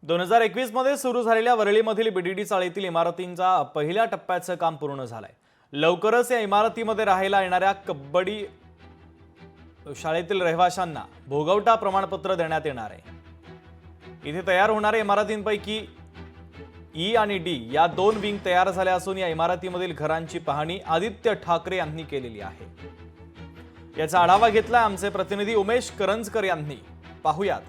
2021 मध्ये सुरू झालेल्या वरळीमधील बीडीडी चाळीतील इमारतींचा पहिल्या टप्प्याचं काम पूर्ण झालंय। लवकरच या इमारतीमध्ये राहायला येणाऱ्या कब्बडी शाळेतील रहिवाशांना भोगवटा प्रमाणपत्र देण्यात येणार आहे। इथे तयार होणाऱ्या इमारतींपैकी ई आणि डी या 2 विंग तयार झाल्या असून या इमारतीमधील घरांची पाहणी आदित्य ठाकरे यांनी केलेली आहे। याचा आढावा घेतलाय आमचे प्रतिनिधी उमेश करंजकर यांनी। पाहूयात।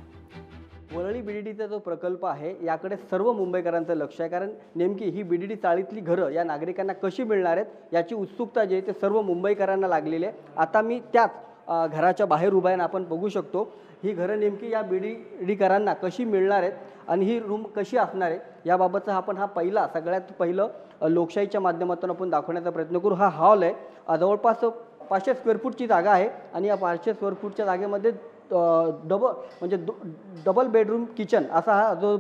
वरळी बीडीडीचा जो प्रकल्प आहे याकडे सर्व मुंबईकरांचं लक्ष आहे, कारण नेमकी ही बीडीडी चाळीतली घरं या नागरिकांना कशी मिळणार आहेत याची उत्सुकता जी आहे ते सर्व मुंबईकरांना लागलेली आहे। आता मी त्याच घराच्या बाहेर उभा आहे, आपण बघू शकतो ही घरं नेमकी या बीडीडीकरांना कशी मिळणार आहेत आणि ही रूम कशी असणार आहे याबाबतचा आपण सगळ्यात पहिलं लोकशाहीच्या माध्यमातून आपण दाखवण्याचा प्रयत्न करू। हा हॉल आहे, जवळपास 500 स्क्वेअर फूटची जागा आहे आणि या 500 स्क्वेअर फूटच्या जागेमध्ये डबल बेडरूम किचन असा हा जो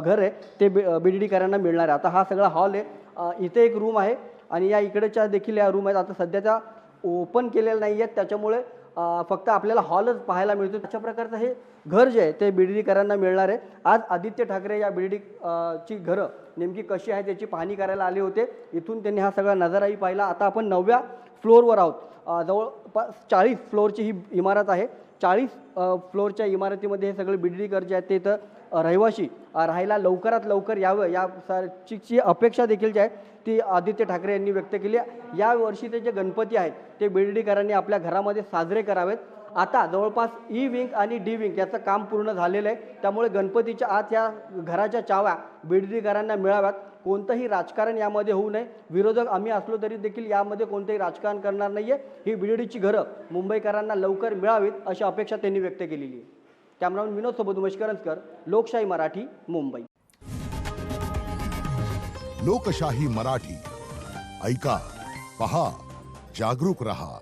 घर आहे ते बीडीडीकरांना मिळणार आहे। आता हा सगळा हॉल आहे, इथे एक रूम आहे आणि या इकडेच्या देखील या रूम आहेत। आता सध्याच्या ओपन केलेल्या नाही आहेत, त्याच्यामुळे फक्त आपल्याला हॉलच पाहायला मिळतो। अशा प्रकारचं हे घर जे आहे ते बीडीडीकरांना मिळणार आहे। आज आदित्य ठाकरे या बीडीडी ची घरं नेमकी कशी आहे त्याची पाहणी करायला आले होते। इथून त्यांनी हा सगळा नजाराही पाहिला। आता आपण 9व्या फ्लोअरवर आहोत। जवळपास 40 फ्लोअरची ही इमारत आहे। 40 फ्लोअरच्या इमारतीमध्ये हे सगळे बीडीडीकर जे आहेत ते इथं रहिवाशी राहायला लवकरात लवकर यावं याची अपेक्षा देखील जी आहे ती आदित्य ठाकरे यांनी व्यक्त केली। या वर्षीचे जे गणपती आहेत ते बीडीडीकरांनी आपल्या घरामध्ये साजरे करावेत। आता जवळपास ई विंग आणि डी विंग याचं काम पूर्ण झालेलं आहे, त्यामुळे गणपतीच्या आत या घराच्या चाव्या बीडीडीकरांना मिळाव्यात। कोणतंही राजकारण यामध्ये होऊ नये। विरोधक आम्ही असलो तरी देखील यामध्ये कोणतेही राजकारण करणार नाहीये। ही बीडीडीची घरं मुंबईकरांना लवकर मिळावीत अशी अपेक्षा त्यांनी व्यक्त केलेली आहे। कॅमेरामन विनोद सोबत उमेश करंजकर, लोकशाही मराठी, मुंबई। लोकशाही मराठी ऐका, पहा, जागरूक रहा।